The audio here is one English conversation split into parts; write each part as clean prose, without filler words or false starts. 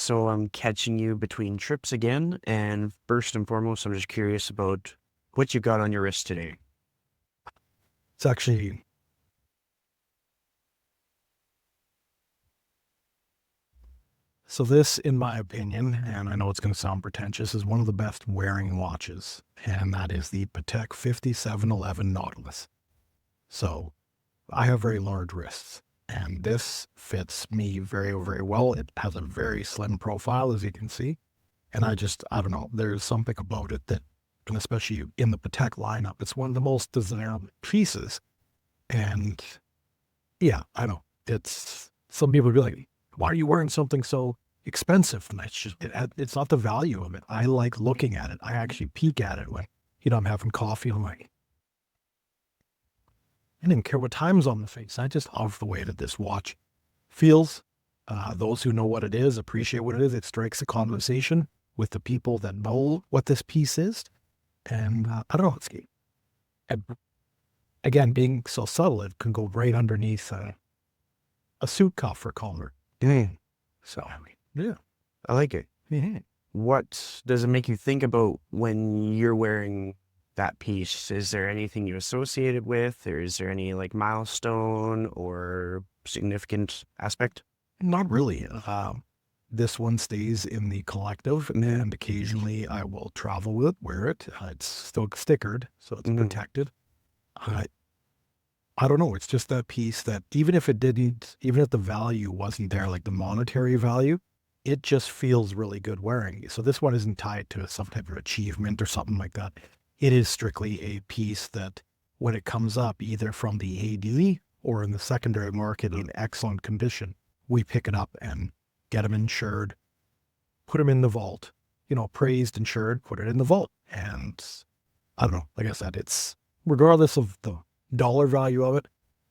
So I'm catching you between trips again, and first and foremost, I'm just curious about what you got on your wrist today. It's actually, so this, in my opinion, and I know it's going to sound pretentious, is one of the best wearing watches, and that is the Patek 5711 Nautilus. So I have very large wrists, and this fits me very, very well. It has a very slim profile, as you can see, and I don't know, there's something about it that, and especially in the Patek lineup, it's one of the most desirable pieces, and yeah, I know. Some people would be like, why are you wearing something so expensive? And it's not the value of it. I like looking at it. I actually peek at it when, I'm having coffee. I'm like, I didn't care what time's on the face. I just love the way that this watch feels. Those who know what it is appreciate what it is. It strikes a conversation with the people that know what this piece is. And I don't know, and again, being so subtle, it can go right underneath a suit cuff or collar. Mm, So, yeah. I like it. Yeah. What does it make you think about when you're wearing that piece? Is there anything you associate it with, or is there any like milestone or significant aspect? Not really. This one stays in the collective, and occasionally I will travel with it, wear it. It's still stickered, so it's Mm-hmm. protected. I, I don't know. It's just that piece that even if the value wasn't there, like the monetary value, it just feels really good wearing. So this one isn't tied to some type of achievement or something like that. It is strictly a piece that when it comes up, either from the AD or in the secondary market in excellent condition, we pick it up and get them insured, put them in the vault, praised, insured, put it in the vault. And I don't know, like I said, it's regardless of the dollar value of it,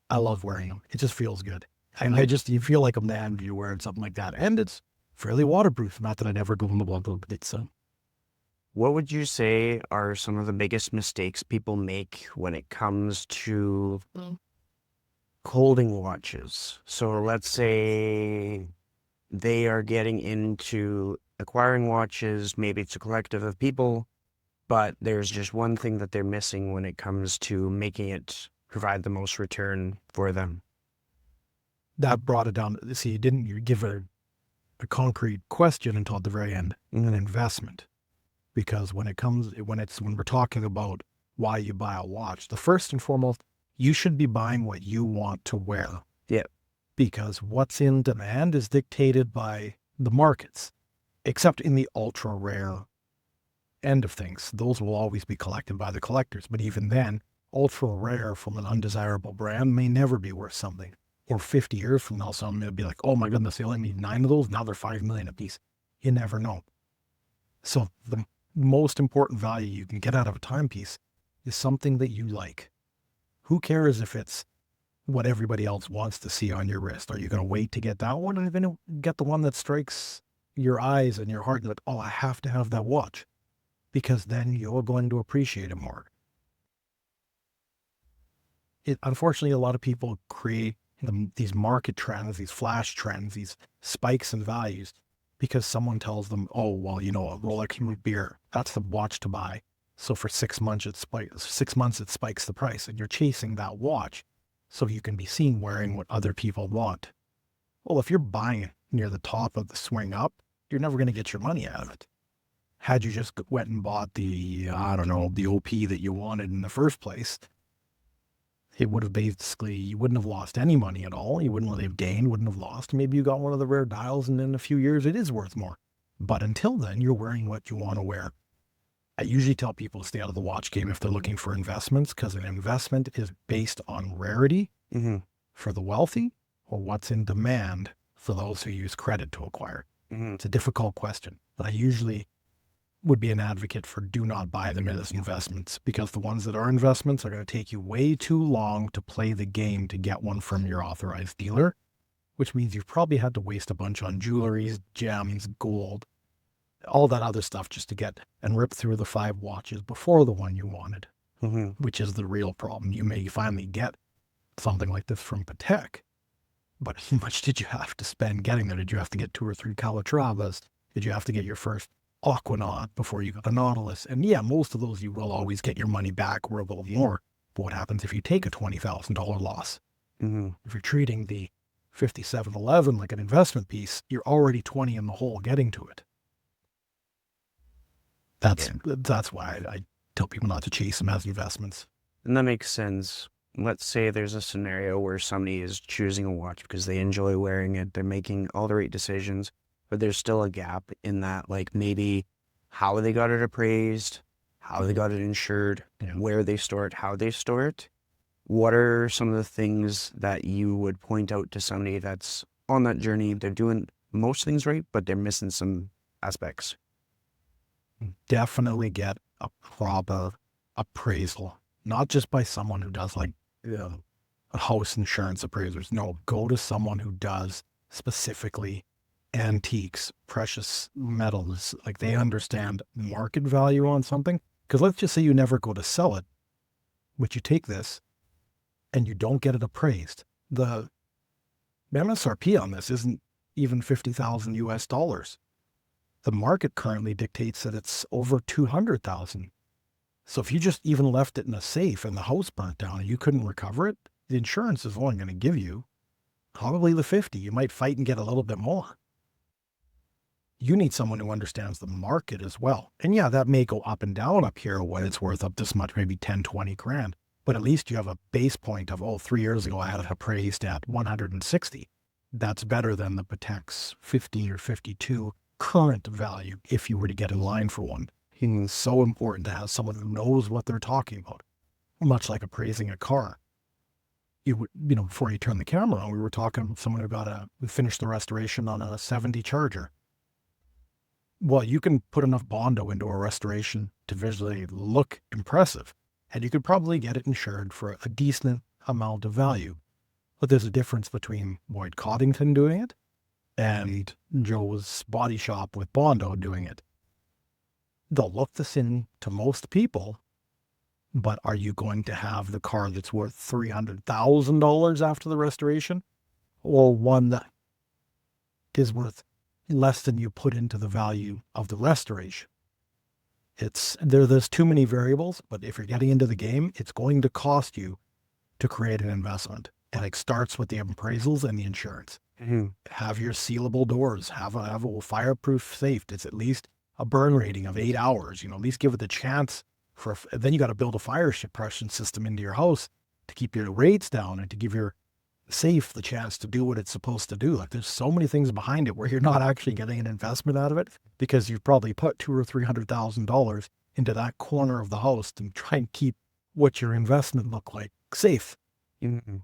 I love wearing them. It just feels good. And you feel like a man if you're wearing something like that. And it's fairly waterproof. Not that I never go in the water, but it's, What would you say are some of the biggest mistakes people make when it comes to holding watches? So let's say they are getting into acquiring watches, maybe it's a collective of people, but there's just one thing that they're missing when it comes to making it provide the most return for them. that brought it down. See, you give a concrete question until at the very end, an investment. Because when we're talking about why you buy a watch, the first and foremost, you should be buying what you want to wear. Yeah. Because what's in demand is dictated by the markets, except in the ultra rare end of things. Those will always be collected by the collectors. But even then, ultra rare from an undesirable brand may never be worth something. Or 50 years from now, someone may be like, oh my goodness, they only need 9 of those. Now they're 5 million a piece. You never know. So the most important value you can get out of a timepiece is something that you like. Who cares if it's what everybody else wants to see on your wrist? Are you going to wait to get that one, or are you going to get the one that strikes your eyes and your heart? Like, oh, I have to have that watch, because then you're going to appreciate it more. Unfortunately, a lot of people create these market trends, these flash trends, these spikes in values, because someone tells them, oh, well, a Rolex root beer, that's the watch to buy. So for 6 months, it spikes the price, and you're chasing that watch so you can be seen wearing what other people want. Well, if you're buying near the top of the swing up, you're never going to get your money out of it. Had you just went and bought the, I don't know, the OP that you wanted in the first place, it would have basically, you wouldn't have lost any money at all. You wouldn't have gained, wouldn't have lost. Maybe you got one of the rare dials, and in a few years it is worth more. But until then, you're wearing what you want to wear. I usually tell people to stay out of the watch game if they're looking for investments, because an investment is based on rarity Mm-hmm. for the wealthy, or what's in demand for those who use credit to acquire. Mm-hmm. It's a difficult question, but I usually would be an advocate for do not buy them as investments, because the ones that are investments are going to take you way too long to play the game to get one from your authorized dealer, which means you've probably had to waste a bunch on jewelry, gems, gold, all that other stuff just to get and rip through the 5 watches before the one you wanted, Mm-hmm. which is the real problem. You may finally get something like this from Patek, But how much did you have to spend getting there? Did you have to get 2 or 3 Calatravas? Did you have to get your first Aquanaut before you got a Nautilus? And yeah, most of those you will always get your money back or a little more. But what happens if you take a $20,000 loss? Mm-hmm. If you're treating the 5711 like an investment piece, you're already 20 in the hole getting to it. That's why I tell people not to chase them as investments. And that makes sense. Let's say there's a scenario where somebody is choosing a watch because they enjoy wearing it, they're making all the right decisions, but there's still a gap in that, like maybe how they got it appraised, how they got it insured, where they store it, how they store it. What are some of the things that you would point out to somebody that's on that journey? They're doing most things right, but they're missing some aspects. Definitely get a proper appraisal, not just by someone who does like a house insurance appraisers. No, go to someone who does specifically antiques, precious metals. Like they understand market value on something. Because let's just say you never go to sell it, but you take this and you don't get it appraised. The MSRP on this isn't even 50,000 US dollars. The market currently dictates that it's over 200,000. So if you just even left it in a safe and the house burnt down and you couldn't recover it, the insurance is only going to give you probably the 50. You might fight and get a little bit more. You need someone who understands the market as well. And yeah, that may go up and down up here when it's worth up this much, maybe 10, 20 grand. But at least you have a base point of, 3 years ago I had it appraised at 160. That's better than the Patex's 50 or 52 current value if you were to get in line for one. It's so important to have someone who knows what they're talking about, much like appraising a car. You would, before you turn the camera on, we were talking with someone about we finished the restoration on a 70 Charger. Well, you can put enough Bondo into a restoration to visually look impressive, and you could probably get it insured for a decent amount of value. But there's a difference between Lloyd Coddington doing it and Joe's body shop with Bondo doing it. They'll look the same to most people, but are you going to have the car that's worth $300,000 after the restoration, or one that is worth less than you put into the value of the restoration? There's too many variables, but if you're getting into the game, it's going to cost you to create an investment. And it starts with the appraisals and the insurance. Mm-hmm. Have your sealable doors, have a fireproof safe. It's at least a burn rating of 8 hours, at least give it the chance then you got to build a fire suppression system into your house to keep your rates down and to give your safe the chance to do what it's supposed to do. Like there's so many things behind it where you're not actually getting an investment out of it because you've probably put $200,000 or $300,000 into that corner of the house to try and keep what your investment look like safe. Mm-hmm.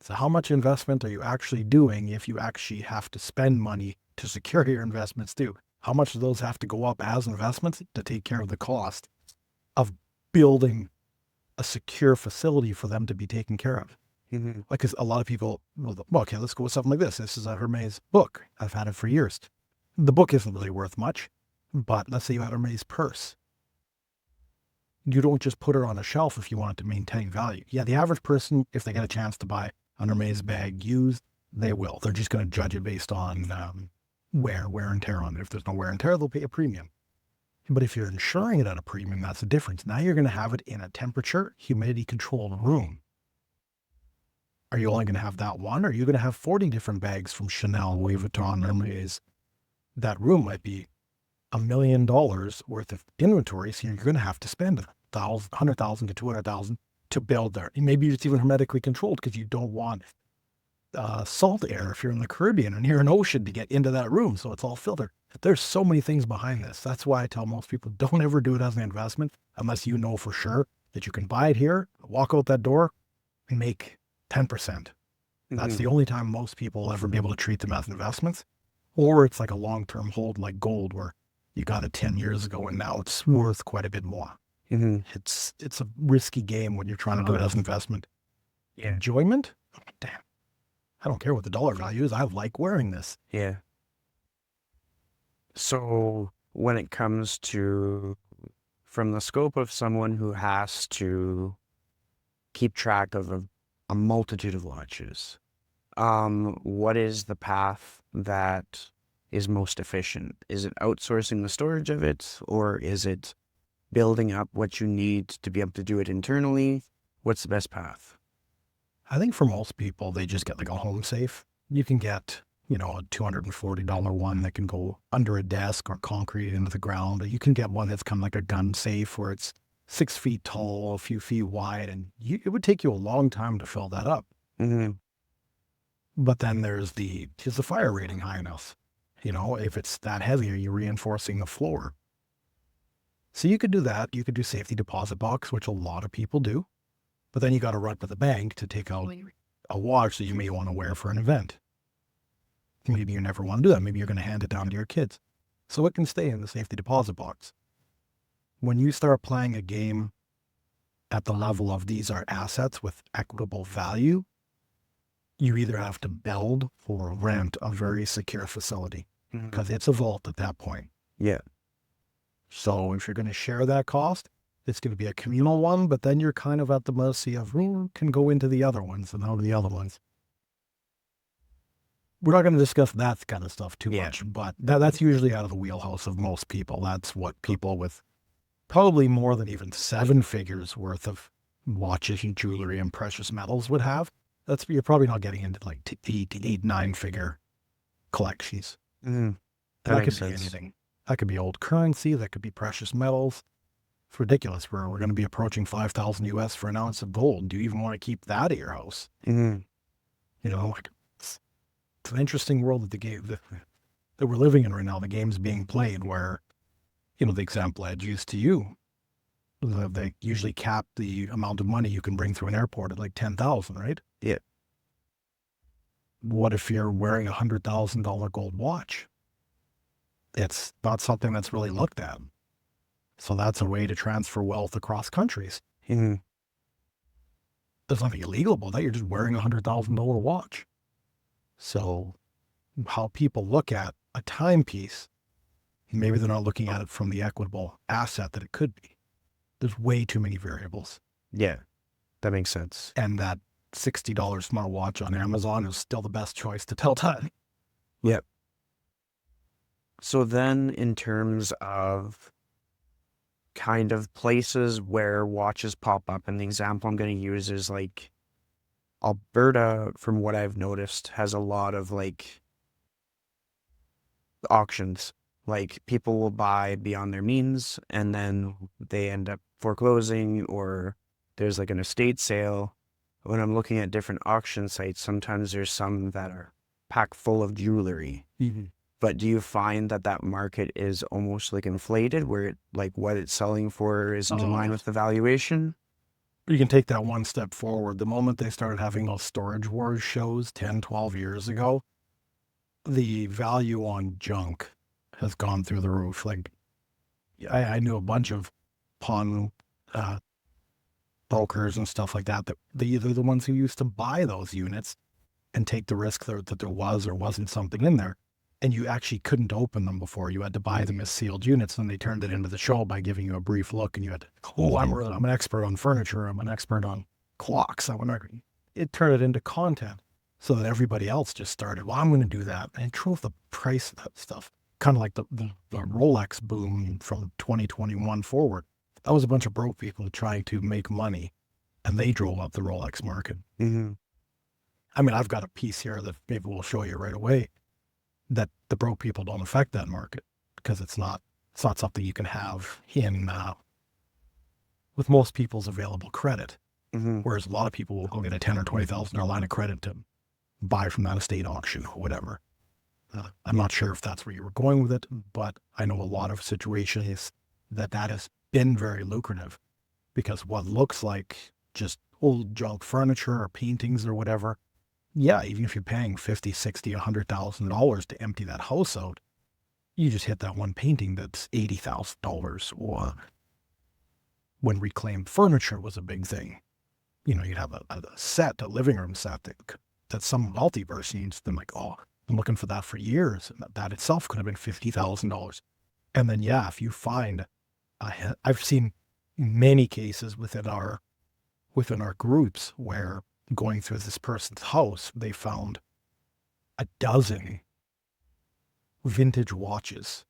So how much investment are you actually doing if you actually have to spend money to secure your investments too? How much do those have to go up as investments to take care of the cost of building a secure facility for them to be taken care of? Mm-hmm. Like, cause a lot of people, okay, let's go with something like this. This is a Hermes book. I've had it for years. The book isn't really worth much, but let's say you had a Hermes purse. You don't just put it on a shelf if you want it to maintain value. Yeah, the average person, if they get a chance to buy an Hermes bag used, they will. They're just going to judge it based on wear and tear on it. If there's no wear and tear, they'll pay a premium. But if you're insuring it at a premium, that's the difference. Now you're going to have it in a temperature, humidity controlled room. Are you only going to have that one? Or are you going to have 40 different bags from Chanel, Louis Vuitton, Hermes? That room might be $1 million worth of inventory. So you're going to have to spend $100,000 to $200,000 to build there. Maybe it's even hermetically controlled because you don't want salt air if you're in the Caribbean or near an ocean to get into that room. So it's all filtered. There's so many things behind this. That's why I tell most people, don't ever do it as an investment unless you know for sure that you can buy it here, walk out that door, and make 10%. Mm-hmm. That's the only time most people will ever be able to treat them as investments. Or it's like a long-term hold like gold where you got it 10 years ago and now it's worth quite a bit more. Mm-hmm. It's a risky game when you're trying to do it as an investment. Yeah. Enjoyment? Oh, damn. I don't care what the dollar value is. I like wearing this. Yeah. So when it comes to, from the scope of someone who has to keep track of a multitude of watches, what is the path that is most efficient? Is it outsourcing the storage of it, or is it building up what you need to be able to do it internally? What's the best path? I think for most people, they just get like a home safe. You can get, a $240 one that can go under a desk or concrete into the ground. You can get one that's kind of like a gun safe where it's 6 feet tall, a few feet wide, and it would take you a long time to fill that up. Mm-hmm. But then is the fire rating high enough? If it's that heavy, are you reinforcing the floor? So you could do that. You could do safety deposit box, which a lot of people do. But then you got to run to the bank to take out a watch that you may want to wear for an event. Maybe you never want to do that. Maybe you're going to hand it down to your kids. So it can stay in the safety deposit box. When you start playing a game at the level of these are assets with equitable value, you either have to build or rent a very secure facility because it's a vault at that point. Yeah. So if you're going to share that cost, it's going to be a communal one, but then you're kind of at the mercy of who can go into the other ones and out of the other ones. We're not going to discuss that kind of stuff too much, but that's usually out of the wheelhouse of most people. That's what people with probably more than even 7 figures worth of watches and jewelry and precious metals would have. You're probably not getting into like 8, 9-figure collections. Mm-hmm. That could be anything. That could be old currency. That could be precious metals. It's ridiculous. We're going to be approaching 5,000 US for an ounce of gold. Do you even want to keep that at your house? Mm-hmm. It's an interesting world that that we're living in right now. The game's being played where, the example I had used to you, they usually cap the amount of money you can bring through an airport at like 10,000, right? Yeah. What if you're wearing $100,000 gold watch? It's not something that's really looked at. So that's a way to transfer wealth across countries. Mm-hmm. There's nothing illegal about that. You're just wearing a $100,000 watch. So how people look at a timepiece, maybe they're not looking at it from the equitable asset that it could be. There's way too many variables. Yeah, that makes sense. And that $60 smartwatch on Amazon is still the best choice to tell time. Yep. So then in terms of kind of places where watches pop up, and the example I'm going to use is like Alberta, from what I've noticed, has a lot of like auctions. Like people will buy beyond their means and then they end up foreclosing, or there's like an estate sale. When I'm looking at different auction sites, sometimes there's some that are packed full of jewelry. Mm-hmm. But do you find that market is almost like inflated, where what it's selling for isn't in line with the valuation? You can take that one step forward. The moment they started having those storage wars shows 10, 12 years ago, the value on junk has gone through the roof. Like, I knew a bunch of pawn brokers and stuff like that they're the ones who used to buy those units and take the risk that there was or wasn't something in there. And you actually couldn't open them before. You had to buy them as sealed units, and they turned it into the show by giving you a brief look, and you had to, I'm an expert on furniture. I'm an expert on clocks. It turned it into content so that everybody else just started, well, I'm going to do that. And it drove the price of that stuff. Kind of like the Rolex boom from 2021 forward. That was a bunch of broke people trying to make money, and they drove up the Rolex market. Mm-hmm. I mean, I've got a piece here that maybe we'll show you right away, that the broke people don't affect that market because it's not something you can have in with most people's available credit. Mm-hmm. Whereas a lot of people will go get a $10,000 or $20,000 line of credit to buy from that estate auction or whatever. I'm not sure if that's where you were going with it, but I know a lot of situations that has been very lucrative, because what looks like just old junk furniture or paintings or whatever, yeah, even if you're paying $50,000, $60,000, $100,000 to empty that house out, you just hit that one painting that's $80,000. Or when reclaimed furniture was a big thing, you'd have a living room set that some multiverse needs. Then like, oh, I'm looking for that for years, and that itself could have been $50,000. And then if you find, I've seen many cases within our groups where, going through this person's house, they found a dozen vintage watches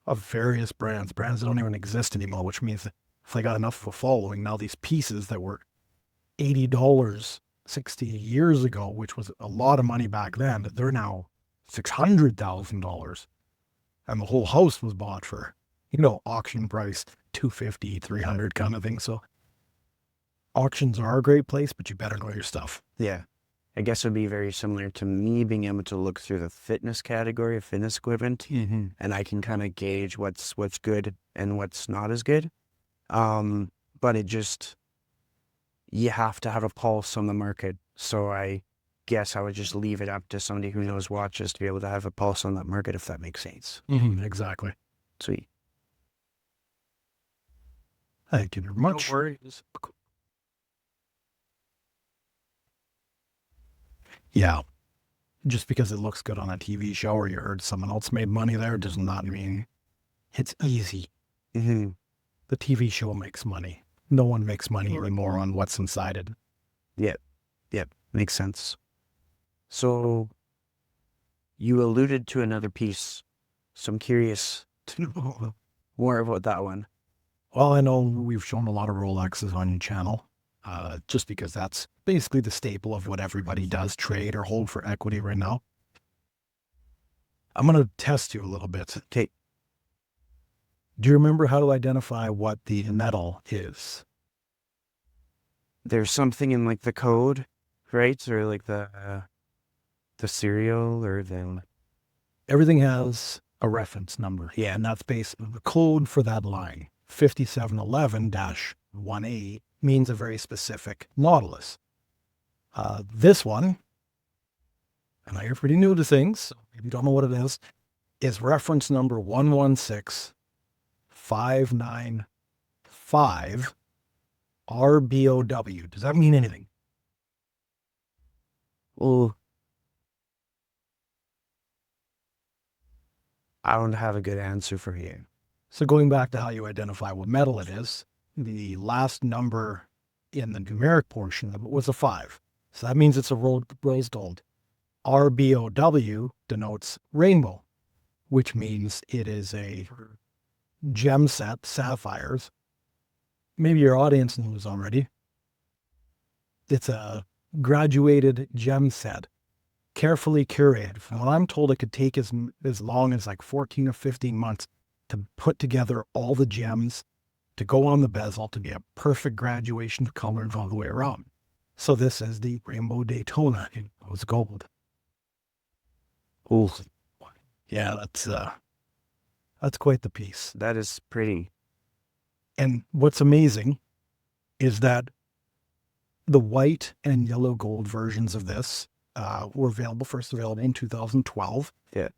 of various brands that don't even exist anymore, which means that if they got enough of a following, now these pieces that were $80 60 years ago, which was a lot of money back then, they're now $600,000. And the whole house was bought for, auction price 250, 300 kind of thing. So auctions are a great place, but you better know your stuff. Yeah. I guess it would be very similar to me being able to look through the fitness category of fitness equipment, and I can kind of gauge what's good and what's not as good. But you have to have a pulse on the market. So I guess I would just leave it up to somebody who knows watches to be able to have a pulse on that market, if that makes sense. Exactly. Sweet. Thank you very much. No worries. Yeah. Just because it looks good on a TV show or you heard someone else made money there does not mean it's easy. Mm-hmm. The TV show makes money. No one makes money anymore on what's inside it. Yep. Makes sense. So you alluded to another piece, so I'm curious to know more about that one. Well, I know we've shown a lot of Rolexes on your channel, just because that's basically the staple of what everybody does trade or hold for equity right now. I'm going to test you a little bit. Okay. Do you remember how to identify what the metal is? There's something in like the code, right? Or like the serial or the... Everything has a reference number. Yeah, and that's basically the code for that line. 5711-1A means a very specific Nautilus. This one, and you're pretty new to things, so if you don't know what it is reference number 116595 RBOW. Does that mean anything? Well, I don't have a good answer for you. So going back to how you identify what metal it is, the last number in the numeric portion of it was a 5. So that means it's a rose gold. RBOW denotes rainbow, which means it is a gem set, sapphires. Maybe your audience knows already. It's a graduated gem set, carefully curated. From what I'm told, it could take as long as like 14 or 15 months to put together all the gems to go on the bezel to be a perfect graduation of colors all the way around. So this is the Rainbow Daytona in rose gold. Oh, yeah, that's quite the piece. that is pretty. And what's amazing is that the white and yellow gold versions of this were first available in 2012. Yeah.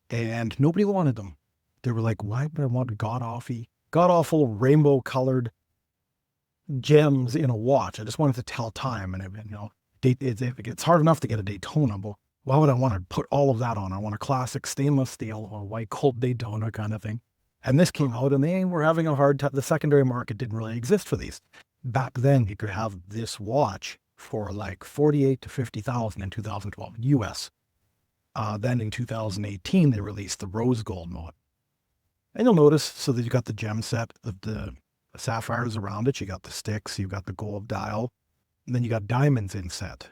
And nobody wanted them. They were like, why would I want god-awful rainbow-colored gems in a watch? I just wanted to tell time. And it's hard enough to get a Daytona, but why would I want to put all of that on? I want a classic stainless steel or white gold Daytona kind of thing. And this came out and they were having a hard time. The secondary market didn't really exist for these. Back then, you could have this watch for like $48,000 to $50,000 in 2012 US. Then in 2018, they released the rose gold model. And you'll notice, so that you got the gem set of the sapphires around it. You got the sticks, you got the gold dial, and then you got diamonds inset.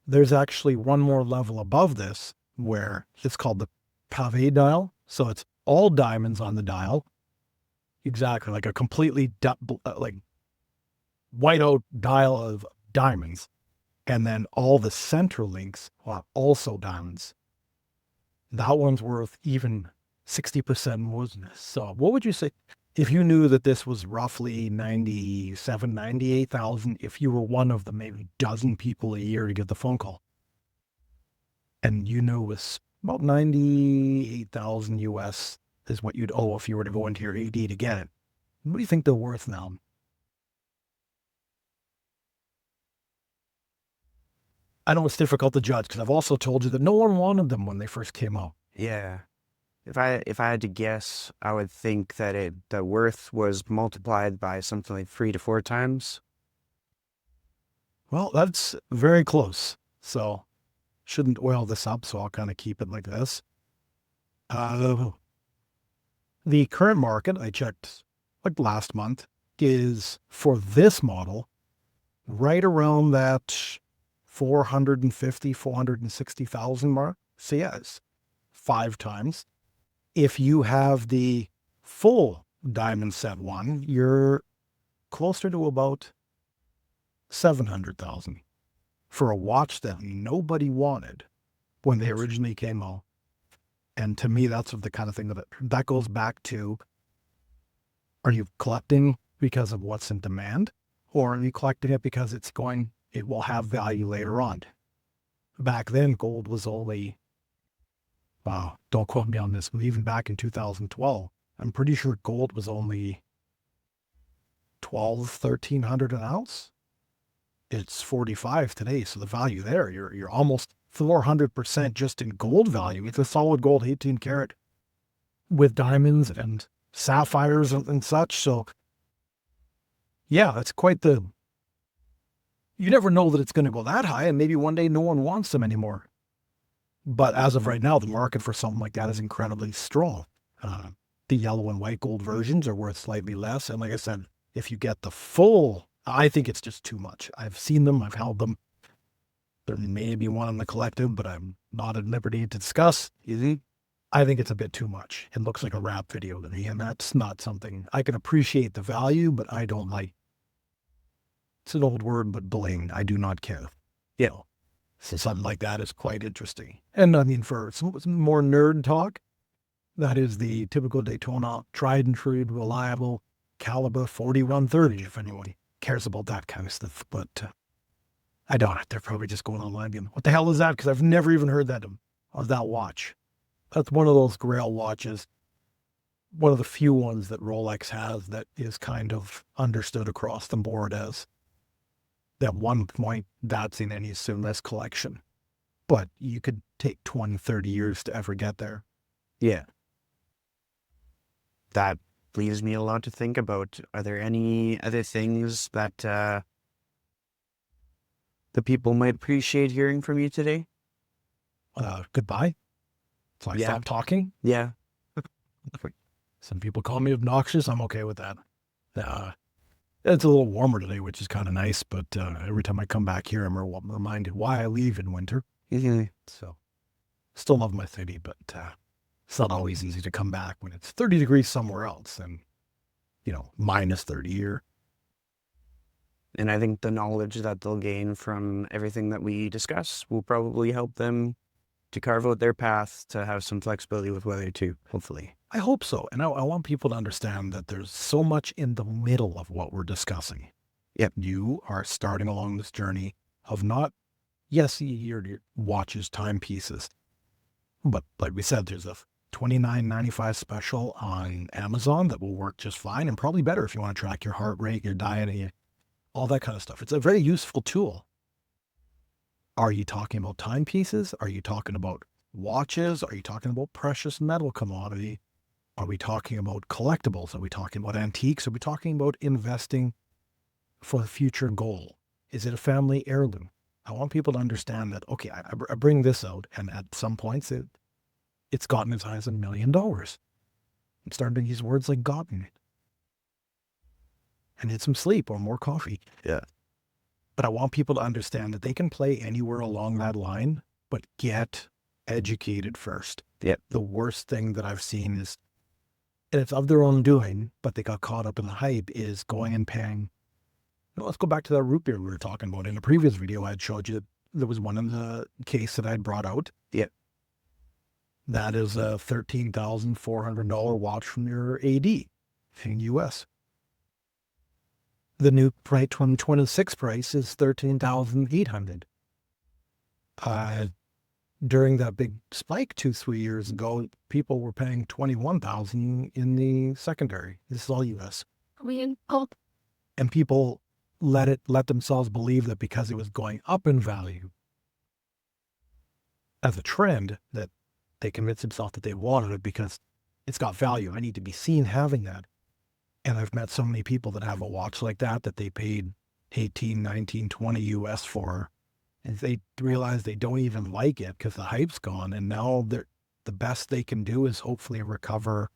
There's actually one more level above this where it's called the pave dial. So it's all diamonds on the dial. Exactly, like a completely like white out dial of diamonds. And then all the center links are also diamonds. That one's worth even 60% more than this. So what would you say if you knew that this was roughly 97, 98,000, if you were one of the maybe dozen people a year to get the phone call, and you knew it was about 98,000 US is what you'd owe if you were to go into your AD to get it? What do you think they're worth now? I know it's difficult to judge because I've also told you that no one wanted them when they first came out. Yeah. If I had to guess, I would think that the worth was multiplied by something like 3 to 4 times. Well, that's very close. So shouldn't oil this up, so I'll kind of keep it like this. The current market, I checked like last month, is for this model right around that 450, 460,000 mark. So yeah, it's 5 times. If you have the full diamond set one, you're closer to about 700,000 for a watch that nobody wanted when they originally came out. And to me, that's the kind of thing that goes back to, are you collecting because of what's in demand, or are you collecting it because it will have value later on? Back then, gold was only, wow, don't quote me on this, but even back in 2012, I'm pretty sure gold was only 1,300 an ounce. It's 45 today, so the value there, you're almost 400% just in gold value. It's a solid gold 18 karat with diamonds and sapphires and such. So yeah, it's quite the, you never know that it's going to go that high, and maybe one day no one wants them anymore. But as of right now, the market for something like that is incredibly strong. The yellow and white gold versions are worth slightly less. And like I said, if you get the full, I think it's just too much. I've seen them, I've held them. There may be one in the collective, but I'm not at liberty to discuss. I think it's a bit too much. It looks like a rap video to me, and that's not something I can appreciate the value, but I don't like. It's an old word, but bling. I do not care. You know, so something like that is quite interesting. And I mean, for some more nerd talk, that is the typical Daytona, tried and true, reliable caliber 4130, if anyone cares about that kind of stuff. But I don't. They're probably just going online being, what the hell is that? Because I've never even heard that of that watch. That's one of those Grail watches, one of the few ones that Rolex has that is kind of understood across the board as at one point that's in any Sunless collection. But you could take 20, 30 years to ever get there. Yeah. That leaves me a lot to think about. Are there any other things that the people might appreciate hearing from you today? Goodbye. So I stopped talking. Yeah. Some people call me obnoxious. I'm okay with that. It's a little warmer today, which is kind of nice. But every time I come back here, I'm reminded why I leave in winter. So still love my city, but it's not always easy to come back when it's 30 degrees somewhere else and, minus 30 here. And I think the knowledge that they'll gain from everything that we discuss will probably help them to carve out their path to have some flexibility with weather too, hopefully. I hope so. And I want people to understand that there's so much in the middle of what we're discussing. Yep. You are starting along this journey of not, yes, your watches, timepieces, but like we said, there's a $29.95 special on Amazon that will work just fine and probably better if you want to track your heart rate, your diet, all that kind of stuff. It's a very useful tool. Are you talking about timepieces? Are you talking about watches? Are you talking about precious metal commodity? Are we talking about collectibles? Are we talking about antiques? Are we talking about investing for a future goal? Is it a family heirloom? I want people to understand that, okay, I bring this out, and at some points it's gotten as high as $1 million. I'm starting to use words like gotten. And need some sleep or more coffee. Yeah. But I want people to understand that they can play anywhere along that line, but get educated first. Yep. The worst thing that I've seen is, and it's of their own doing, but they got caught up in the hype, is going and paying. Let's go back to that root beer we were talking about. In a previous video, I had showed you there was one in the case that I'd brought out. Yep. That is a $13,400 watch from your AD in US. The new 2026 price is $13,800. During that big spike 2-3 years ago, people were paying $21,000 in the secondary. This is all US. And people let themselves believe that because it was going up in value as a trend, that they convinced themselves that they wanted it because it's got value. I need to be seen having that. And I've met so many people that have a watch like that they paid 18, 19, 20 US for, and they realize they don't even like it because the hype's gone. And now the best they can do is hopefully recover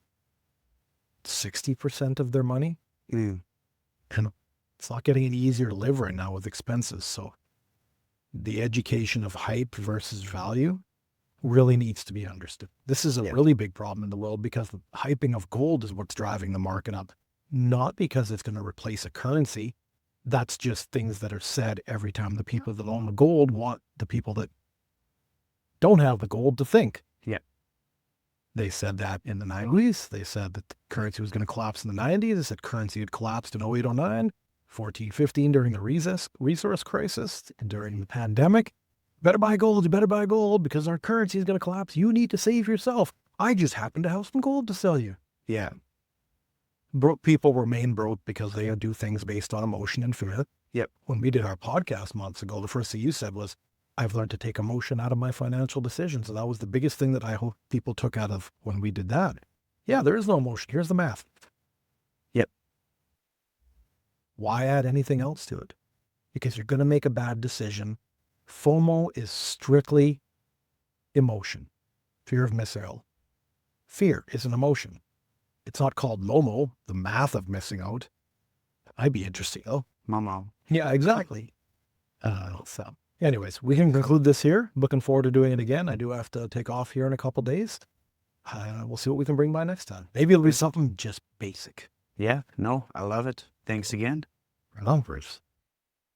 60% of their money. Mm. And it's not getting any easier to live right now with expenses. So the education of hype versus value really needs to be understood. This is a really big problem in the world because the hyping of gold is what's driving the market up, not because it's going to replace a currency. That's just things that are said every time the people that own the gold want the people that don't have the gold to think. Yeah. They said that in the 90s. They said that the currency was going to collapse in the 90s. They said currency had collapsed in 08, 09, 14, 15 during the resource crisis, and during the pandemic. Better buy gold, you better buy gold because our currency is going to collapse. You need to save yourself. I just happen to have some gold to sell you. Yeah. Broke people remain broke because they do things based on emotion and fear. Yep. When we did our podcast months ago, the first thing you said was, I've learned to take emotion out of my financial decisions. And that was the biggest thing that I hope people took out of when we did that. Yeah, there is no emotion. Here's the math. Yep. Why add anything else to it? Because you're going to make a bad decision. FOMO is strictly emotion. Fear of missing out. Fear is an emotion. It's not called MOMO, the math of missing out. I'd be interesting though. Momo. Yeah, exactly. So anyways, we can conclude this here. Looking forward to doing it again. I do have to take off here in a couple days. We'll see what we can bring by next time. Maybe it'll be something just basic. Yeah. No, I love it. Thanks again. Right on, Bruce.